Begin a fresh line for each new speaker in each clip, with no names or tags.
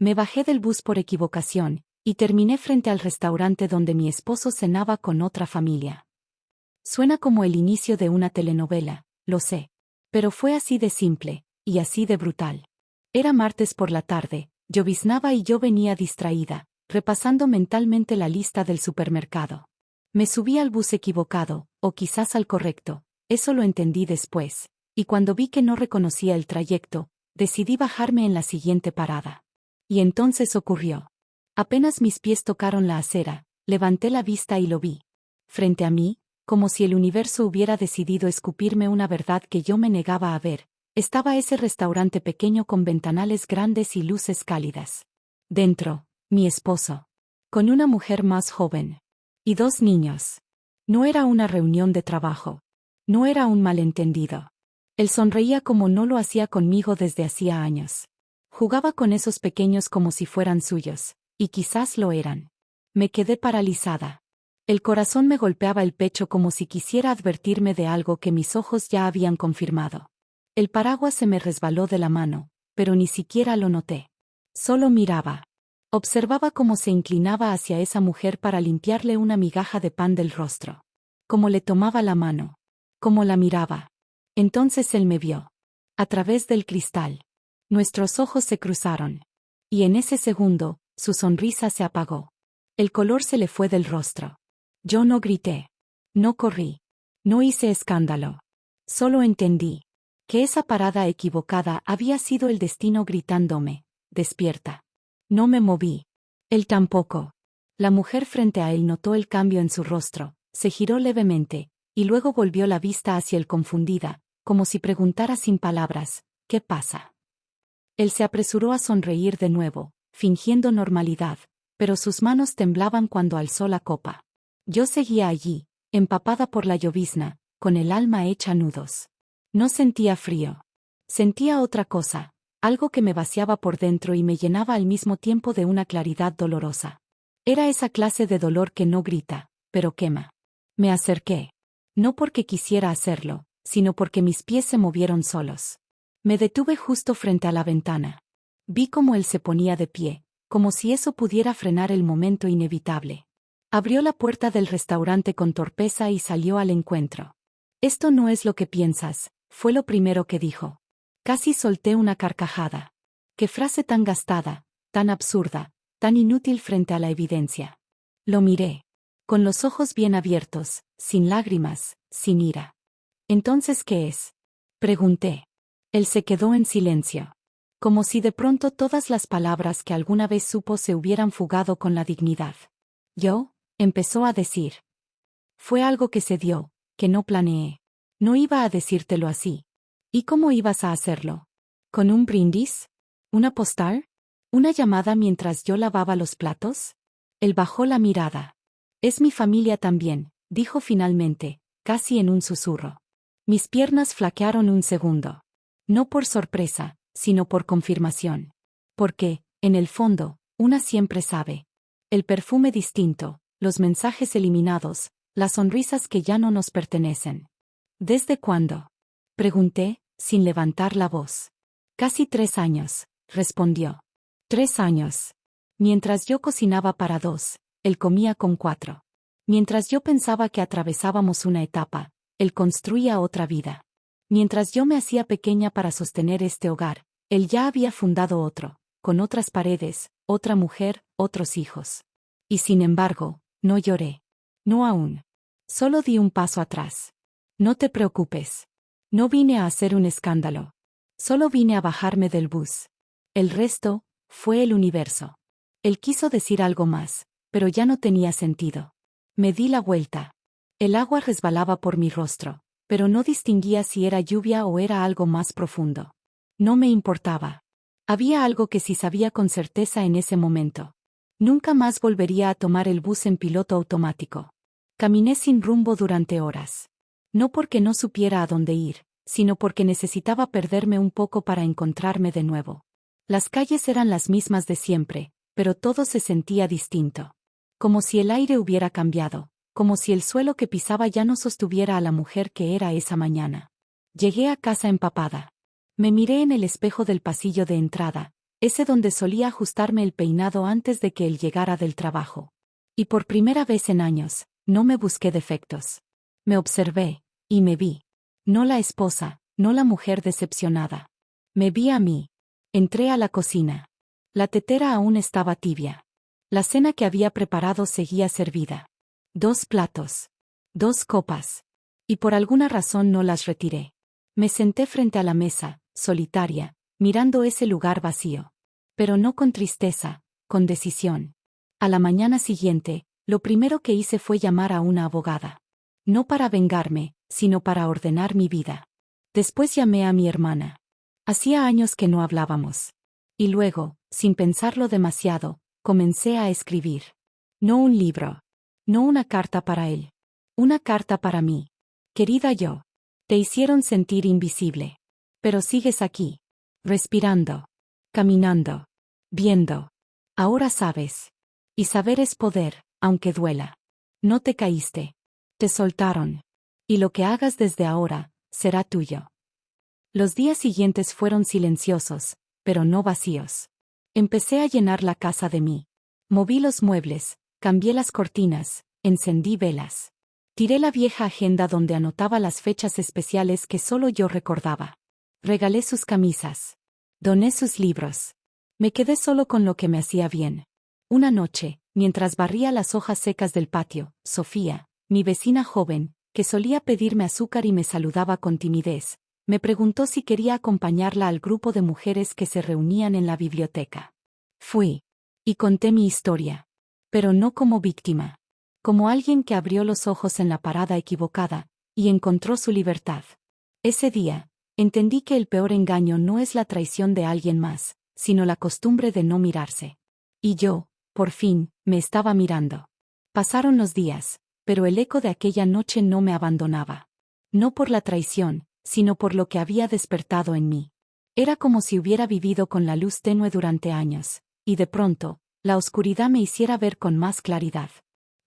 Me bajé del bus por equivocación, y terminé frente al restaurante donde mi esposo cenaba con otra familia. Suena como el inicio de una telenovela, lo sé. Pero fue así de simple, y así de brutal. Era martes por la tarde, lloviznaba y yo venía distraída, repasando mentalmente la lista del supermercado. Me subí al bus equivocado, o quizás al correcto, eso lo entendí después, y cuando vi que no reconocía el trayecto, decidí bajarme en la siguiente parada. Y entonces ocurrió. Apenas mis pies tocaron la acera, levanté la vista y lo vi. Frente a mí, como si el universo hubiera decidido escupirme una verdad que yo me negaba a ver, estaba ese restaurante pequeño con ventanales grandes y luces cálidas. Dentro, mi esposo. Con una mujer más joven. Y 2 niños. No era una reunión de trabajo. No era un malentendido. Él sonreía como no lo hacía conmigo desde hacía años. Jugaba con esos pequeños como si fueran suyos, y quizás lo eran. Me quedé paralizada. El corazón me golpeaba el pecho como si quisiera advertirme de algo que mis ojos ya habían confirmado. El paraguas se me resbaló de la mano, pero ni siquiera lo noté. Solo miraba. Observaba cómo se inclinaba hacia esa mujer para limpiarle una migaja de pan del rostro. Cómo le tomaba la mano. Cómo la miraba. Entonces él me vio. A través del cristal. Nuestros ojos se cruzaron. Y en ese segundo, su sonrisa se apagó. El color se le fue del rostro. Yo no grité. No corrí. No hice escándalo. Solo entendí. Que esa parada equivocada había sido el destino gritándome, despierta. No me moví. Él tampoco. La mujer frente a él notó el cambio en su rostro, se giró levemente, y luego volvió la vista hacia él confundida, como si preguntara sin palabras, ¿qué pasa? Él se apresuró a sonreír de nuevo, fingiendo normalidad, pero sus manos temblaban cuando alzó la copa. Yo seguía allí, empapada por la llovizna, con el alma hecha nudos. No sentía frío. Sentía otra cosa, algo que me vaciaba por dentro y me llenaba al mismo tiempo de una claridad dolorosa. Era esa clase de dolor que no grita, pero quema. Me acerqué. No porque quisiera hacerlo, sino porque mis pies se movieron solos. Me detuve justo frente a la ventana. Vi cómo él se ponía de pie, como si eso pudiera frenar el momento inevitable. Abrió la puerta del restaurante con torpeza y salió al encuentro. Esto no es lo que piensas, fue lo primero que dijo. Casi solté una carcajada. Qué frase tan gastada, tan absurda, tan inútil frente a la evidencia. Lo miré. Con los ojos bien abiertos, sin lágrimas, sin ira. ¿Entonces qué es? Pregunté. Él se quedó en silencio. Como si de pronto todas las palabras que alguna vez supo se hubieran fugado con la dignidad. Yo, empezó a decir. Fue algo que se dio, que no planeé. No iba a decírtelo así. ¿Y cómo ibas a hacerlo? ¿Con un brindis? ¿Una postal? ¿Una llamada mientras yo lavaba los platos? Él bajó la mirada. Es mi familia también, dijo finalmente, casi en un susurro. Mis piernas flaquearon un segundo. No por sorpresa, sino por confirmación. Porque, en el fondo, una siempre sabe. El perfume distinto, los mensajes eliminados, las sonrisas que ya no nos pertenecen. ¿Desde cuándo? Pregunté, sin levantar la voz. Casi 3 años, respondió. 3 años. Mientras yo cocinaba para 2, él comía con 4. Mientras yo pensaba que atravesábamos una etapa, él construía otra vida. Mientras yo me hacía pequeña para sostener este hogar, él ya había fundado otro, con otras paredes, otra mujer, otros hijos. Y sin embargo, no lloré. No aún. Solo di un paso atrás. No te preocupes. No vine a hacer un escándalo. Solo vine a bajarme del bus. El resto, fue el universo. Él quiso decir algo más, pero ya no tenía sentido. Me di la vuelta. El agua resbalaba por mi rostro, pero no distinguía si era lluvia o era algo más profundo. No me importaba. Había algo que sí sabía con certeza en ese momento. Nunca más volvería a tomar el bus en piloto automático. Caminé sin rumbo durante horas. No porque no supiera a dónde ir, sino porque necesitaba perderme un poco para encontrarme de nuevo. Las calles eran las mismas de siempre, pero todo se sentía distinto. Como si el aire hubiera cambiado, como si el suelo que pisaba ya no sostuviera a la mujer que era esa mañana. Llegué a casa empapada. Me miré en el espejo del pasillo de entrada, ese donde solía ajustarme el peinado antes de que él llegara del trabajo. Y por primera vez en años, no me busqué defectos. Me observé, y me vi. No la esposa, no la mujer decepcionada. Me vi a mí. Entré a la cocina. La tetera aún estaba tibia. La cena que había preparado seguía servida. 2 platos. 2 copas. Y por alguna razón no las retiré. Me senté frente a la mesa, solitaria, mirando ese lugar vacío. Pero no con tristeza, con decisión. A la mañana siguiente, lo primero que hice fue llamar a una abogada. No para vengarme, sino para ordenar mi vida. Después llamé a mi hermana. Hacía años que no hablábamos. Y luego, sin pensarlo demasiado, comencé a escribir. No un libro. No una carta para él. Una carta para mí. Querida yo. Te hicieron sentir invisible. Pero sigues aquí. Respirando. Caminando. Viendo. Ahora sabes. Y saber es poder, aunque duela. No te caíste. Te soltaron. Y lo que hagas desde ahora, será tuyo. Los días siguientes fueron silenciosos, pero no vacíos. Empecé a llenar la casa de mí. Moví los muebles, cambié las cortinas, encendí velas. Tiré la vieja agenda donde anotaba las fechas especiales que solo yo recordaba. Regalé sus camisas. Doné sus libros. Me quedé solo con lo que me hacía bien. Una noche, mientras barría las hojas secas del patio, Sofía, mi vecina joven, que solía pedirme azúcar y me saludaba con timidez, me preguntó si quería acompañarla al grupo de mujeres que se reunían en la biblioteca. Fui. Y conté mi historia. Pero no como víctima. Como alguien que abrió los ojos en la parada equivocada, y encontró su libertad. Ese día, entendí que el peor engaño no es la traición de alguien más, sino la costumbre de no mirarse. Y yo, por fin, me estaba mirando. Pasaron los días, pero el eco de aquella noche no me abandonaba. No por la traición, sino por lo que había despertado en mí. Era como si hubiera vivido con la luz tenue durante años, y de pronto, la oscuridad me hiciera ver con más claridad.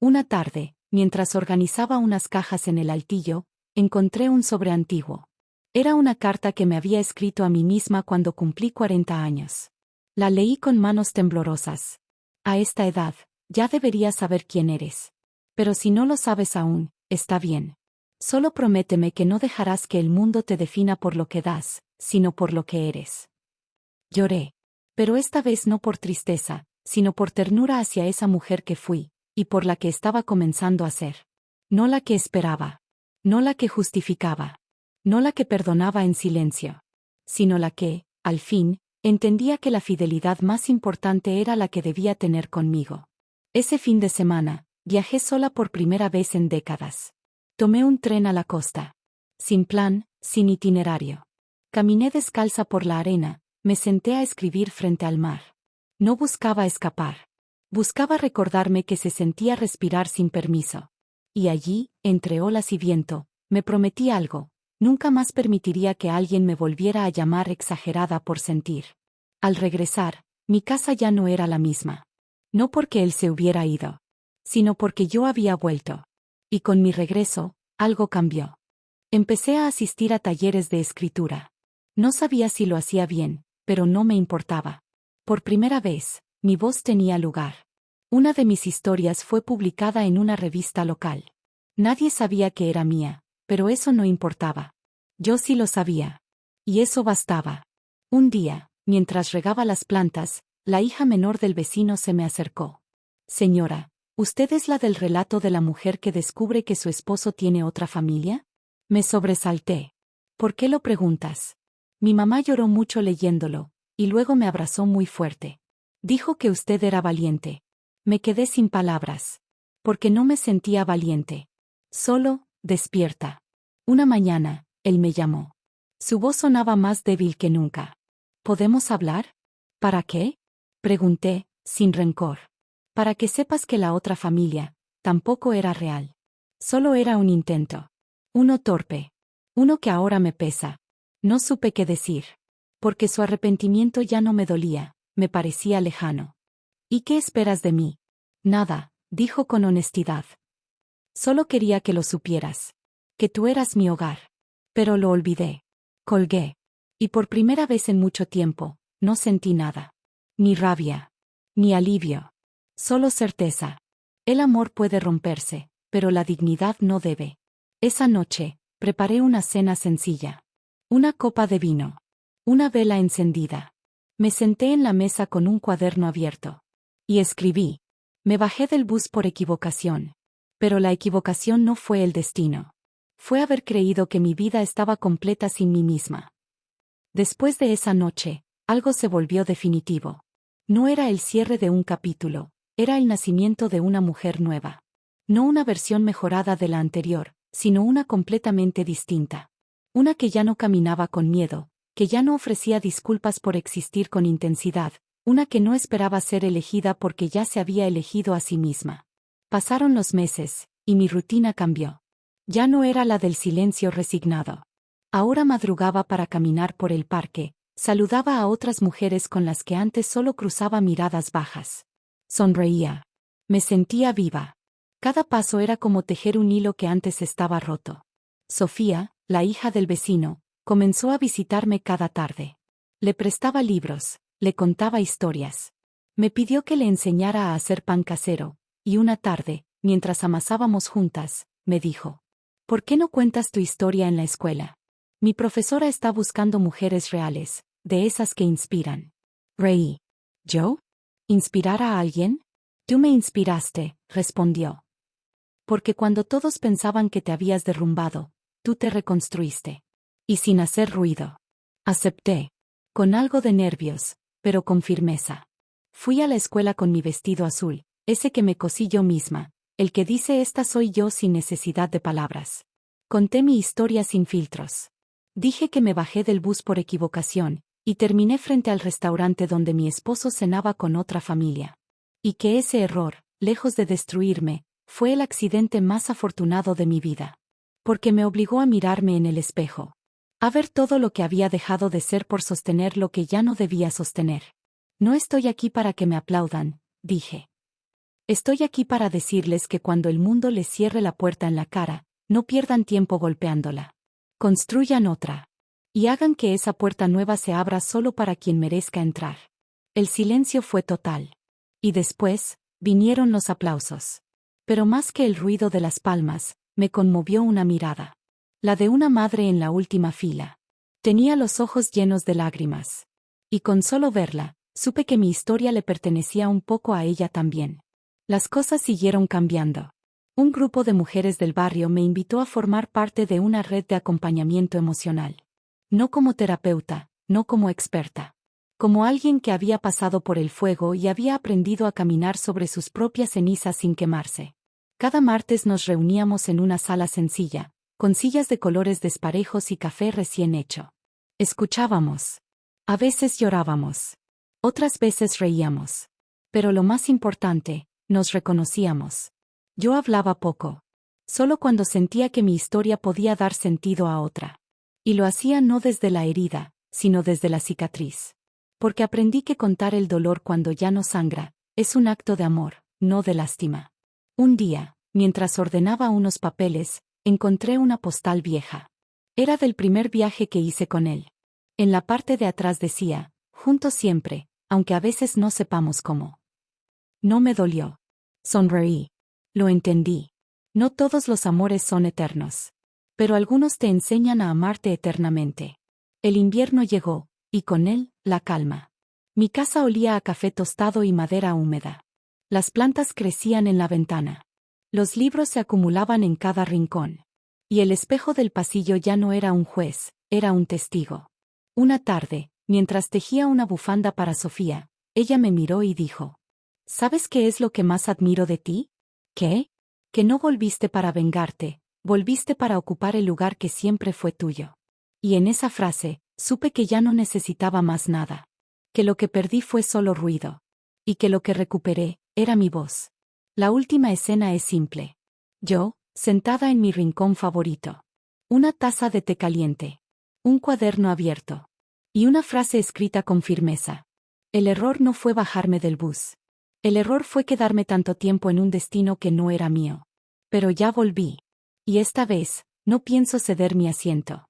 Una tarde, mientras organizaba unas cajas en el altillo, encontré un sobre antiguo. Era una carta que me había escrito a mí misma cuando cumplí 40 años. La leí con manos temblorosas. A esta edad, ya deberías saber quién eres. Pero si no lo sabes aún, está bien. Solo prométeme que no dejarás que el mundo te defina por lo que das, sino por lo que eres. Lloré. Pero esta vez no por tristeza, sino por ternura hacia esa mujer que fui, y por la que estaba comenzando a ser. No la que esperaba. No la que justificaba. No la que perdonaba en silencio. Sino la que, al fin, entendía que la fidelidad más importante era la que debía tener conmigo. Ese fin de semana, viajé sola por primera vez en décadas. Tomé un tren a la costa. Sin plan, sin itinerario. Caminé descalza por la arena, me senté a escribir frente al mar. No buscaba escapar. Buscaba recordarme que se sentía respirar sin permiso. Y allí, entre olas y viento, me prometí algo. Nunca más permitiría que alguien me volviera a llamar exagerada por sentir. Al regresar, mi casa ya no era la misma. No porque él se hubiera ido, sino porque yo había vuelto. Y con mi regreso, algo cambió. Empecé a asistir a talleres de escritura. No sabía si lo hacía bien, pero no me importaba. Por primera vez, mi voz tenía lugar. Una de mis historias fue publicada en una revista local. Nadie sabía que era mía, pero eso no importaba. Yo sí lo sabía. Y eso bastaba. Un día, mientras regaba las plantas, la hija menor del vecino se me acercó. Señora, ¿usted es la del relato de la mujer que descubre que su esposo tiene otra familia? Me sobresalté. ¿Por qué lo preguntas? Mi mamá lloró mucho leyéndolo, y luego me abrazó muy fuerte. Dijo que usted era valiente. Me quedé sin palabras. Porque no me sentía valiente. Solo, despierta. Una mañana, él me llamó. Su voz sonaba más débil que nunca. ¿Podemos hablar? ¿Para qué? Pregunté, sin rencor. Para que sepas que la otra familia, tampoco era real. Solo era un intento. Uno torpe. Uno que ahora me pesa. No supe qué decir. Porque su arrepentimiento ya no me dolía, me parecía lejano. ¿Y qué esperas de mí? Nada, dijo con honestidad. Solo quería que lo supieras. Que tú eras mi hogar. Pero lo olvidé. Colgué. Y por primera vez en mucho tiempo, no sentí nada. Ni rabia. Ni alivio. Solo certeza. El amor puede romperse, pero la dignidad no debe. Esa noche, preparé una cena sencilla. Una copa de vino. Una vela encendida. Me senté en la mesa con un cuaderno abierto. Y escribí. Me bajé del bus por equivocación. Pero la equivocación no fue el destino. Fue haber creído que mi vida estaba completa sin mí misma. Después de esa noche, algo se volvió definitivo. No era el cierre de un capítulo, era el nacimiento de una mujer nueva. No una versión mejorada de la anterior, sino una completamente distinta. Una que ya no caminaba con miedo, que ya no ofrecía disculpas por existir con intensidad, una que no esperaba ser elegida porque ya se había elegido a sí misma. Pasaron los meses, y mi rutina cambió. Ya no era la del silencio resignado. Ahora madrugaba para caminar por el parque, saludaba a otras mujeres con las que antes solo cruzaba miradas bajas. Sonreía. Me sentía viva. Cada paso era como tejer un hilo que antes estaba roto. Sofía, la hija del vecino, comenzó a visitarme cada tarde. Le prestaba libros, le contaba historias. Me pidió que le enseñara a hacer pan casero, y una tarde, mientras amasábamos juntas, me dijo: ¿por qué no cuentas tu historia en la escuela? Mi profesora está buscando mujeres reales, de esas que inspiran. Reí. ¿Yo? ¿Inspirar a alguien? Tú me inspiraste, respondió. Porque cuando todos pensaban que te habías derrumbado, tú te reconstruiste. Y sin hacer ruido. Acepté. Con algo de nervios, pero con firmeza. Fui a la escuela con mi vestido azul, ese que me cosí yo misma, el que dice esta soy yo sin necesidad de palabras. Conté mi historia sin filtros. Dije que me bajé del bus por equivocación, y terminé frente al restaurante donde mi esposo cenaba con otra familia. Y que ese error, lejos de destruirme, fue el accidente más afortunado de mi vida. Porque me obligó a mirarme en el espejo. A ver todo lo que había dejado de ser por sostener lo que ya no debía sostener. No estoy aquí para que me aplaudan, dije. Estoy aquí para decirles que cuando el mundo les cierre la puerta en la cara, no pierdan tiempo golpeándola. Construyan otra. Y hagan que esa puerta nueva se abra solo para quien merezca entrar. El silencio fue total. Y después, vinieron los aplausos. Pero más que el ruido de las palmas, me conmovió una mirada. La de una madre en la última fila. Tenía los ojos llenos de lágrimas. Y con solo verla, supe que mi historia le pertenecía un poco a ella también. Las cosas siguieron cambiando. Un grupo de mujeres del barrio me invitó a formar parte de una red de acompañamiento emocional. No como terapeuta, no como experta. Como alguien que había pasado por el fuego y había aprendido a caminar sobre sus propias cenizas sin quemarse. Cada martes nos reuníamos en una sala sencilla, con sillas de colores desparejos y café recién hecho. Escuchábamos. A veces llorábamos. Otras veces reíamos. Pero lo más importante, nos reconocíamos. Yo hablaba poco. Solo cuando sentía que mi historia podía dar sentido a otra. Y lo hacía no desde la herida, sino desde la cicatriz. Porque aprendí que contar el dolor cuando ya no sangra, es un acto de amor, no de lástima. Un día, mientras ordenaba unos papeles, encontré una postal vieja. Era del primer viaje que hice con él. En la parte de atrás decía, juntos siempre, aunque a veces no sepamos cómo. No me dolió. Sonreí. Lo entendí. No todos los amores son eternos. Pero algunos te enseñan a amarte eternamente. El invierno llegó, y con él, la calma. Mi casa olía a café tostado y madera húmeda. Las plantas crecían en la ventana. Los libros se acumulaban en cada rincón. Y el espejo del pasillo ya no era un juez, era un testigo. Una tarde, mientras tejía una bufanda para Sofía, ella me miró y dijo: ¿sabes qué es lo que más admiro de ti? ¿Qué? Que no volviste para vengarte, volviste para ocupar el lugar que siempre fue tuyo. Y en esa frase, supe que ya no necesitaba más nada. Que lo que perdí fue solo ruido. Y que lo que recuperé, era mi voz. La última escena es simple. Yo, sentada en mi rincón favorito. Una taza de té caliente. Un cuaderno abierto. Y una frase escrita con firmeza. El error no fue bajarme del bus. El error fue quedarme tanto tiempo en un destino que no era mío. Pero ya volví. Y esta vez, no pienso ceder mi asiento.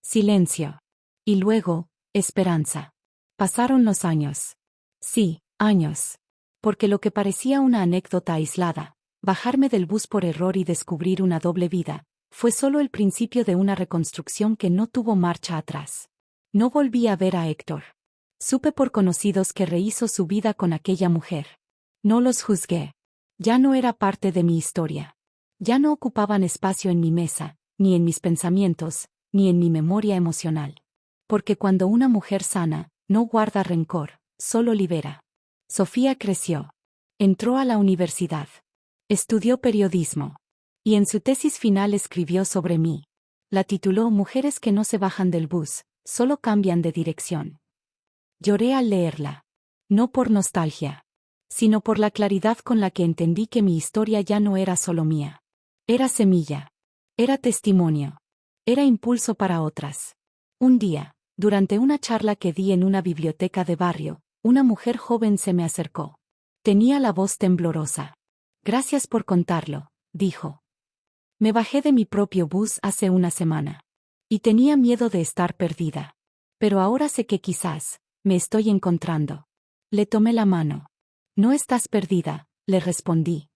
Silencio. Y luego, esperanza. Pasaron los años. Sí, años. Porque lo que parecía una anécdota aislada, bajarme del bus por error y descubrir una doble vida, fue solo el principio de una reconstrucción que no tuvo marcha atrás. No volví a ver a Héctor. Supe por conocidos que rehizo su vida con aquella mujer. No los juzgué. Ya no era parte de mi historia. Ya no ocupaban espacio en mi mesa, ni en mis pensamientos, ni en mi memoria emocional. Porque cuando una mujer sana, no guarda rencor, solo libera. Sofía creció. Entró a la universidad. Estudió periodismo. Y en su tesis final escribió sobre mí. La tituló Mujeres que no se bajan del bus, solo cambian de dirección. Lloré al leerla. No por nostalgia, sino por la claridad con la que entendí que mi historia ya no era solo mía. Era semilla. Era testimonio. Era impulso para otras. Un día, durante una charla que di en una biblioteca de barrio, una mujer joven se me acercó. Tenía la voz temblorosa. Gracias por contarlo, dijo. Me bajé de mi propio bus hace una semana. Y tenía miedo de estar perdida. Pero ahora sé que quizás, me estoy encontrando. Le tomé la mano. No estás perdida, le respondí.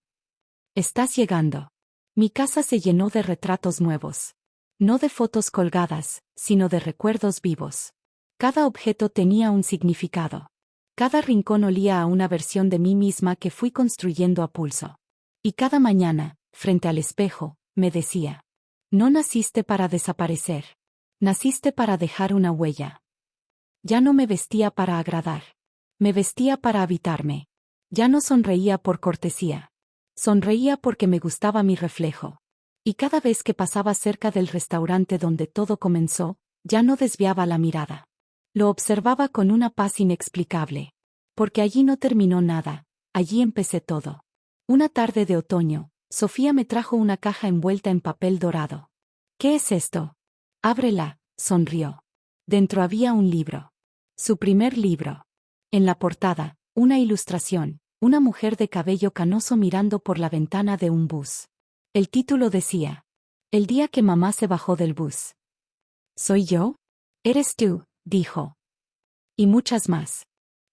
Estás llegando. Mi casa se llenó de retratos nuevos. No de fotos colgadas, sino de recuerdos vivos. Cada objeto tenía un significado. Cada rincón olía a una versión de mí misma que fui construyendo a pulso. Y cada mañana, frente al espejo, me decía: no naciste para desaparecer. Naciste para dejar una huella. Ya no me vestía para agradar. Me vestía para habitarme. Ya no sonreía por cortesía. Sonreía porque me gustaba mi reflejo. Y cada vez que pasaba cerca del restaurante donde todo comenzó, ya no desviaba la mirada. Lo observaba con una paz inexplicable. Porque allí no terminó nada, allí empecé todo. Una tarde de otoño, Sofía me trajo una caja envuelta en papel dorado. ¿Qué es esto? Ábrela, sonrió. Dentro había un libro. Su primer libro. En la portada, una ilustración, una mujer de cabello canoso mirando por la ventana de un bus. El título decía: El día que mamá se bajó del bus. ¿Soy yo? Eres tú, dijo. Y muchas más.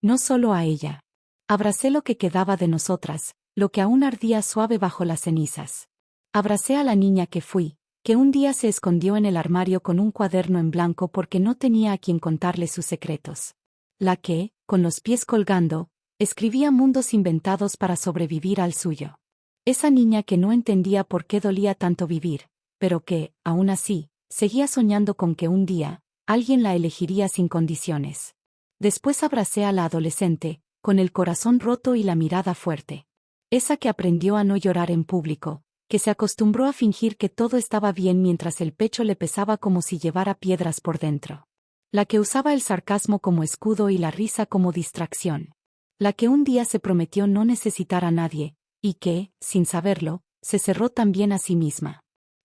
No solo a ella. Abracé lo que quedaba de nosotras, lo que aún ardía suave bajo las cenizas. Abracé a la niña que fui, que un día se escondió en el armario con un cuaderno en blanco porque no tenía a quien contarle sus secretos. La que, con los pies colgando, escribía mundos inventados para sobrevivir al suyo. Esa niña que no entendía por qué dolía tanto vivir, pero que, aún así, seguía soñando con que un día, alguien la elegiría sin condiciones. Después abracé a la adolescente, con el corazón roto y la mirada fuerte. Esa que aprendió a no llorar en público, que se acostumbró a fingir que todo estaba bien mientras el pecho le pesaba como si llevara piedras por dentro. La que usaba el sarcasmo como escudo y la risa como distracción. La que un día se prometió no necesitar a nadie, y que, sin saberlo, se cerró también a sí misma.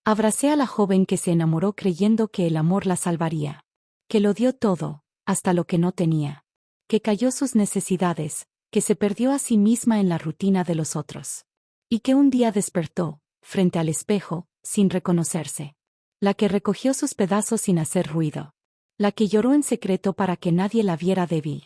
Abracé a la joven que se enamoró creyendo que el amor la salvaría. Que lo dio todo, hasta lo que no tenía. Que cayó sus necesidades, que se perdió a sí misma en la rutina de los otros. Y que un día despertó, frente al espejo, sin reconocerse. La que recogió sus pedazos sin hacer ruido. La que lloró en secreto para que nadie la viera débil.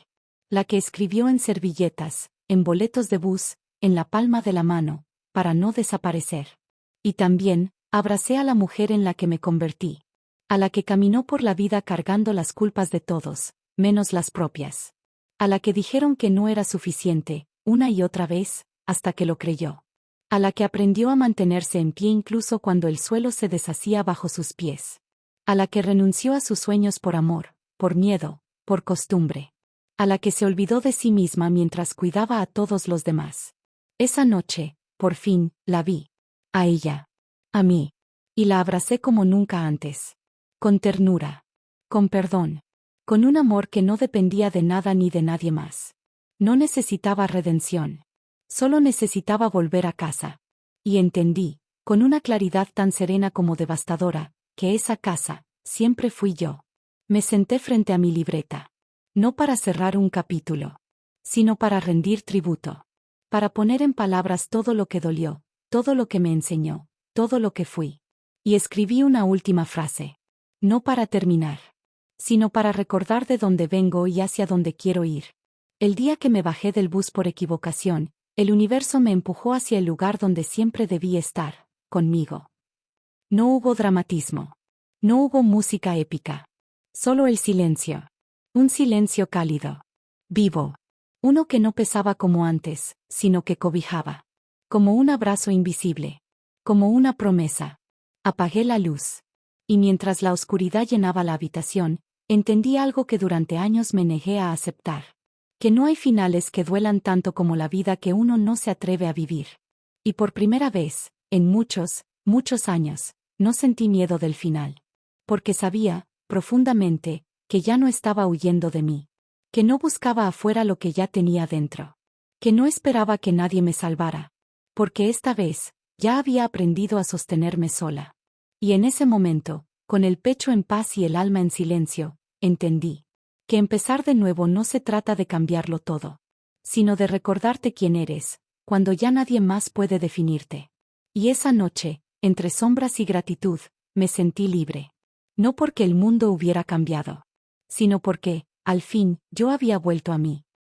La que escribió en servilletas, en boletos de bus, en la palma de la mano, para no desaparecer. Y también, abracé a la mujer en la que me convertí. A la que caminó por la vida cargando las culpas de todos, menos las propias. A la que dijeron que no era suficiente, una y otra vez, hasta que lo creyó. A la que aprendió a mantenerse en pie incluso cuando el suelo se deshacía bajo sus pies. A la que renunció a sus sueños por amor, por miedo, por costumbre. A la que se olvidó de sí misma mientras cuidaba a todos los demás. Esa noche, por fin, la vi. A ella. A mí. Y la abracé como nunca antes. Con ternura. Con perdón. Con un amor que no dependía de nada ni de nadie más. No necesitaba redención. Solo necesitaba volver a casa. Y entendí, con una claridad tan serena como devastadora, que esa casa, siempre fui yo. Me senté frente a mi libreta. No para cerrar un capítulo. Sino para rendir tributo. Para poner en palabras todo lo que dolió, todo lo que me enseñó, todo lo que fui. Y escribí una última frase. No para terminar. Sino para recordar de dónde vengo y hacia dónde quiero ir. El día que me bajé del bus por equivocación, el universo me empujó hacia el lugar donde siempre debí estar, conmigo. No hubo dramatismo. No hubo música épica. Solo el silencio. Un silencio cálido. Vivo. Uno que no pesaba como antes, sino que cobijaba. Como un abrazo invisible. Como una promesa. Apagué la luz. Y mientras la oscuridad llenaba la habitación, entendí algo que durante años me negué a aceptar. Que no hay finales que duelan tanto como la vida que uno no se atreve a vivir. Y por primera vez, en muchos, muchos años, no sentí miedo del final. Porque sabía, profundamente, que ya no estaba huyendo de mí. Que no buscaba afuera lo que ya tenía dentro. Que no esperaba que nadie me salvara. Porque esta vez, ya había aprendido a sostenerme sola. Y en ese momento, con el pecho en paz y el alma en silencio, entendí que empezar de nuevo no se trata de cambiarlo todo, sino de recordarte quién eres, cuando ya nadie más puede definirte. Y esa noche, entre sombras y gratitud, me sentí libre. No porque el mundo hubiera cambiado, sino porque, al fin, yo había vuelto a mí.